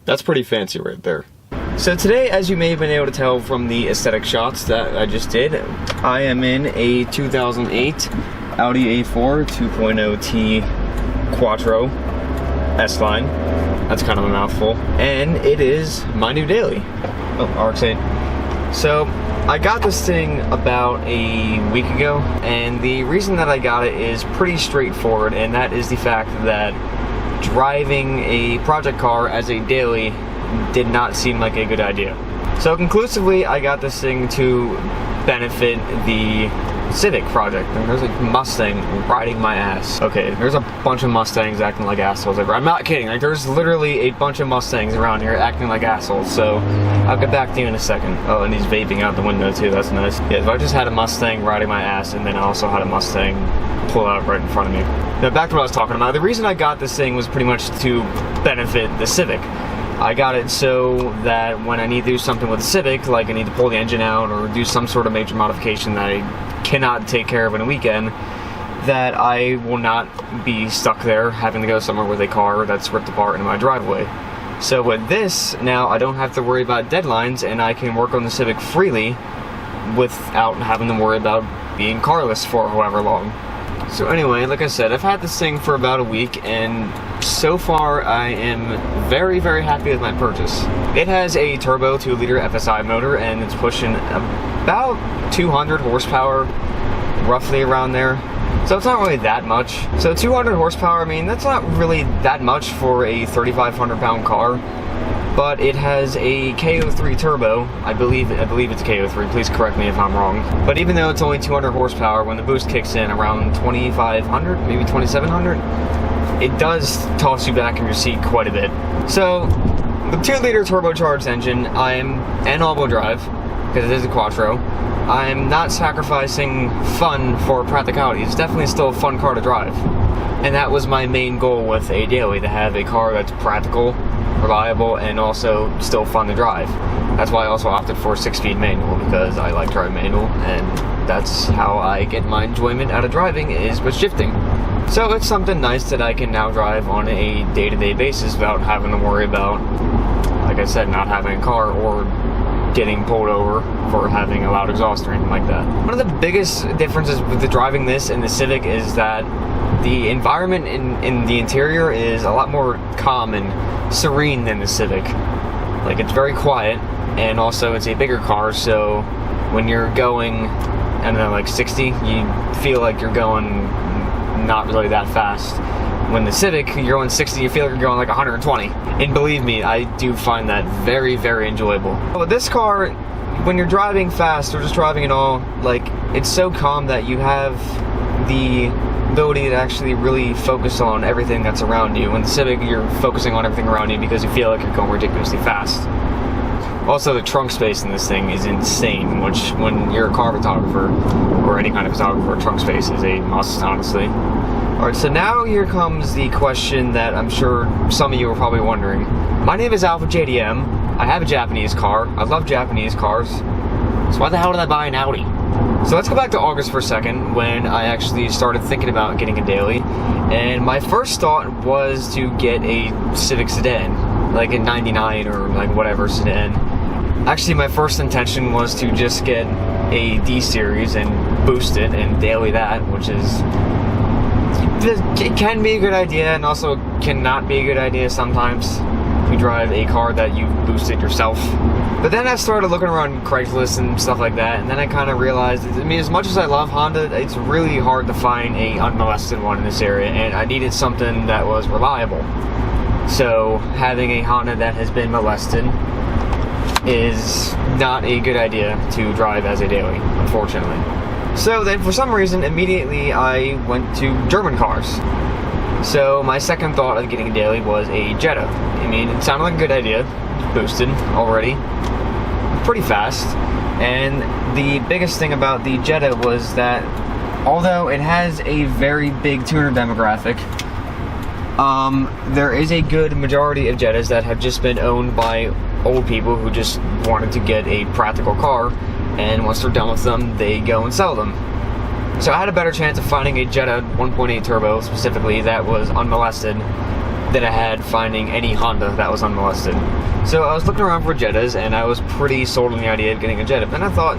That's pretty fancy right there. So today, as you may have been able to tell from the aesthetic shots that I just did, I am in a 2008 Audi A4 2.0T Quattro S-Line. That's kind of a mouthful. And it is my new daily. Oh, RX-8. So I got this thing about a week ago, and the reason that I got it is pretty straightforward, and that is the fact that driving a project car as a daily did not seem like a good idea. So conclusively, I got this thing to benefit the Civic project. And there's a Mustang riding my ass. Okay, there's a bunch of Mustangs acting like assholes. I'm not kidding. Like, there's literally a bunch of Mustangs around here acting like assholes. So I'll get back to you in a second. Oh, and he's vaping out the window too. That's nice. Yeah, so I just had a Mustang riding my ass, and then I also had a Mustang pull out right in front of me. Now back to what I was talking about. The reason I got this thing was pretty much to benefit the Civic. I got it so that when I need to do something with the Civic, like I need to pull the engine out or do some sort of major modification that I cannot take care of in a weekend, that I will not be stuck there having to go somewhere with a car that's ripped apart in my driveway. So with this, now I don't have to worry about deadlines, and I can work on the Civic freely without having to worry about being carless for however long. So anyway, like I said, I've had this thing for about a week, and so far I am very, very happy with my purchase. It has a turbo 2-liter FSI motor, and it's pushing about 200 horsepower, roughly around there. So it's not really that much. So 200 horsepower, I mean, that's not really that much for a 3,500 pound car. But it has a KO3 turbo. I believe it's a KO3, please correct me if I'm wrong. But even though it's only 200 horsepower, when the boost kicks in around 2,500, maybe 2,700, it does toss you back in your seat quite a bit. So, the 2-liter turbocharged engine, and all-wheel drive, because it is a Quattro, I'm not sacrificing fun for practicality. It's definitely still a fun car to drive. And that was my main goal with a daily, to have a car that's practical, reliable, and also still fun to drive. That's why I also opted for a 6-speed manual, because I like driving manual, and that's how I get my enjoyment out of driving, is with shifting. So it's something nice that I can now drive on a day-to-day basis without having to worry about, like I said, not having a car or getting pulled over for having a loud exhaust or anything like that. One of the biggest differences with the driving this and the Civic is that the environment in the interior is a lot more calm and serene than the Civic. Like, it's very quiet, and also it's a bigger car, so when you're going, I don't know, like 60, you feel like you're going not really that fast. When the Civic, you're going 60, you feel like you're going like 120. And believe me, I do find that very, very enjoyable. But this car, when you're driving fast or just driving at all, like, it's so calm that you have the ability to actually really focus on everything that's around you. In the Civic, you're focusing on everything around you because you feel like you're going ridiculously fast. Also, the trunk space in this thing is insane, which, when you're a car photographer, or any kind of photographer, trunk space is a must, honestly. Alright, so now here comes the question that I'm sure some of you are probably wondering. My name is Alpha JDM. I have a Japanese car. I love Japanese cars. So why the hell did I buy an Audi? So let's go back to August for a second, when I actually started thinking about getting a daily. And my first thought was to get a Civic sedan, like a 99 or like whatever sedan. Actually, my first intention was to just get a D-Series and boost it and daily that, which is... it can be a good idea, and also cannot be a good idea sometimes. You drive a car that you boosted yourself. But then I started looking around Craigslist and stuff like that, and then I kind of realized, I mean, as much as I love Honda, it's really hard to find a unmolested one in this area, and I needed something that was reliable. So having a Honda that has been molested is not a good idea to drive as a daily, unfortunately. So then, for some reason, immediately I went to German cars. So my second thought of getting a daily was a Jetta. I mean, it sounded like a good idea. Boosted already, pretty fast. And the biggest thing about the Jetta was that although it has a very big tuner demographic, there is a good majority of Jettas that have just been owned by old people who just wanted to get a practical car, and once they're done with them, they go and sell them. So I had a better chance of finding a Jetta 1.8 turbo specifically that was unmolested than I had finding any Honda that was unmolested. So I was looking around for Jettas, and I was pretty sold on the idea of getting a Jetta. Then I thought,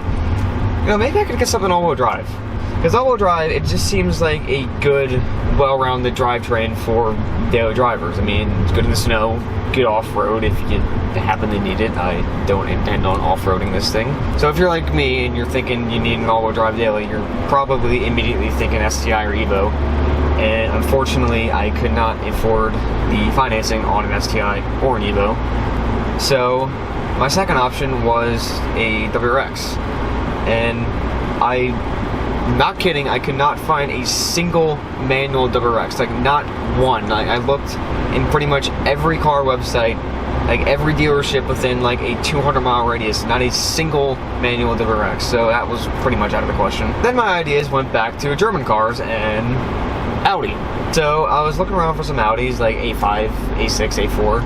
you know, maybe I could get something all-wheel drive. Because all-wheel drive, it just seems like a good, well-rounded drivetrain for daily drivers. I mean, it's good in the snow, good off-road if you happen to need it. I don't intend on off-roading this thing. So if you're like me and you're thinking you need an all-wheel drive daily, you're probably immediately thinking STI or Evo. And unfortunately, I could not afford the financing on an STI or an Evo. So my second option was a WRX. And not kidding, I could not find a single manual WRX, like not one. I looked in pretty much every car website, like every dealership within like a 200-mile radius, not a single manual WRX, so that was pretty much out of the question. Then my ideas went back to German cars and Audi. So I was looking around for some Audis, like A5, A6, A4,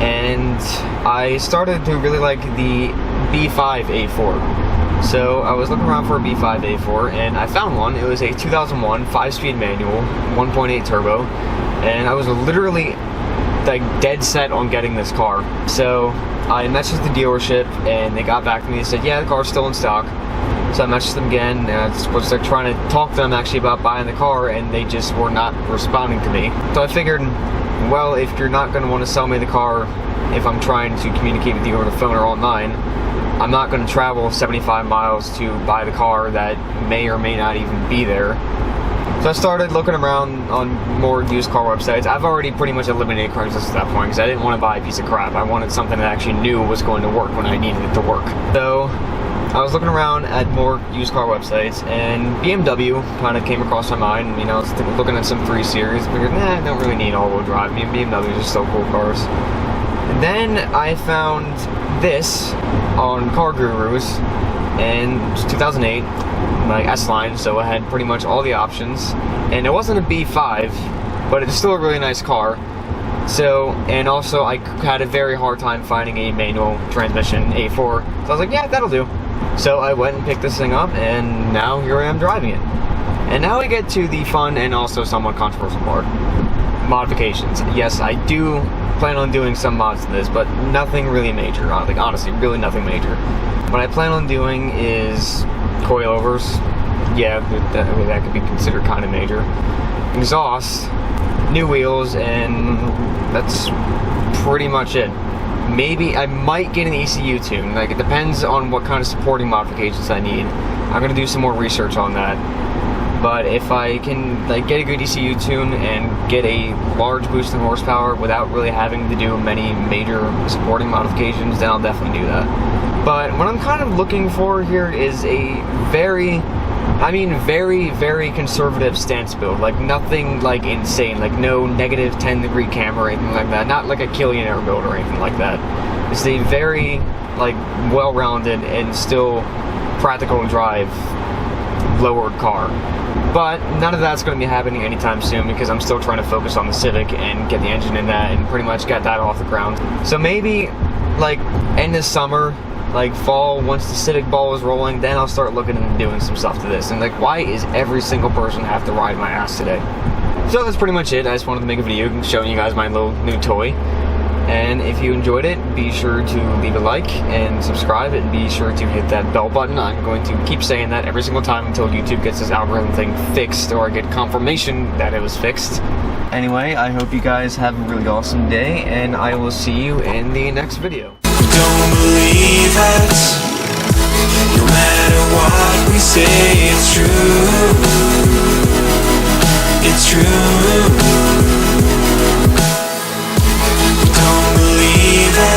and I started to really like the B5 A4. So I was looking around for a B5 A4, and I found one. It was a 2001 5-speed manual, 1.8 turbo, and I was literally like dead set on getting this car. So I messaged the dealership, and they got back to me and said, yeah, the car's still in stock. So I messaged them again, and I was like trying to talk to them actually about buying the car, and they just were not responding to me. So I figured, well, if you're not going to want to sell me the car if I'm trying to communicate with you over the phone or online, I'm not going to travel 75 miles to buy the car that may or may not even be there. So I started looking around on more used car websites. I've already pretty much eliminated Craigslist at that point because I didn't want to buy a piece of crap. I wanted something that I actually knew was going to work when I needed it to work. So I was looking around at more used car websites, and BMW kind of came across my mind. You know, I was looking at some 3 Series, figured, nah, I don't really need all-wheel drive. BMWs are still cool cars. And then I found this on Car Gurus, and it was 2008, like S-Line, so I had pretty much all the options. And it wasn't a B5, but it's still a really nice car. So, and also I had a very hard time finding a manual transmission A4. So I was like, yeah, that'll do. So I went and picked this thing up, and now here I am driving it. And now we get to the fun and also somewhat controversial part. Modifications. Yes, I do plan on doing some mods to this, but nothing really major. Like, honestly, really nothing major. What I plan on doing is coilovers. Yeah, that could be considered kind of major. Exhaust, new wheels, and that's pretty much it. Maybe I might get an ECU tune. Like, it depends on what kind of supporting modifications I need. I'm gonna do some more research on that. But if I can like get a good ECU tune and get a large boost in horsepower without really having to do many major supporting modifications, then I'll definitely do that. But what I'm kind of looking for here is a very, very conservative stance build. Like nothing like insane, like no negative 10-degree camera or anything like that. Not like a Killionaire build or anything like that. It's a very like well-rounded and still practical to drive lowered car. But none of that's going to be happening anytime soon because I'm still trying to focus on the Civic and get the engine in that and pretty much get that off the ground. So maybe like end of summer, like fall, once the Civic ball is rolling, then I'll start looking into doing some stuff to this. And like, why is every single person have to ride my ass today? So that's pretty much it. I just wanted to make a video showing you guys my little new toy. And if you enjoyed it, be sure to leave a like and subscribe, and be sure to hit that bell button. I'm going to keep saying that every single time until YouTube gets this algorithm thing fixed, or I get confirmation that it was fixed. Anyway, I hope you guys have a really awesome day, and I will see you in the next video. Don't believe us, no matter what we say, it's true.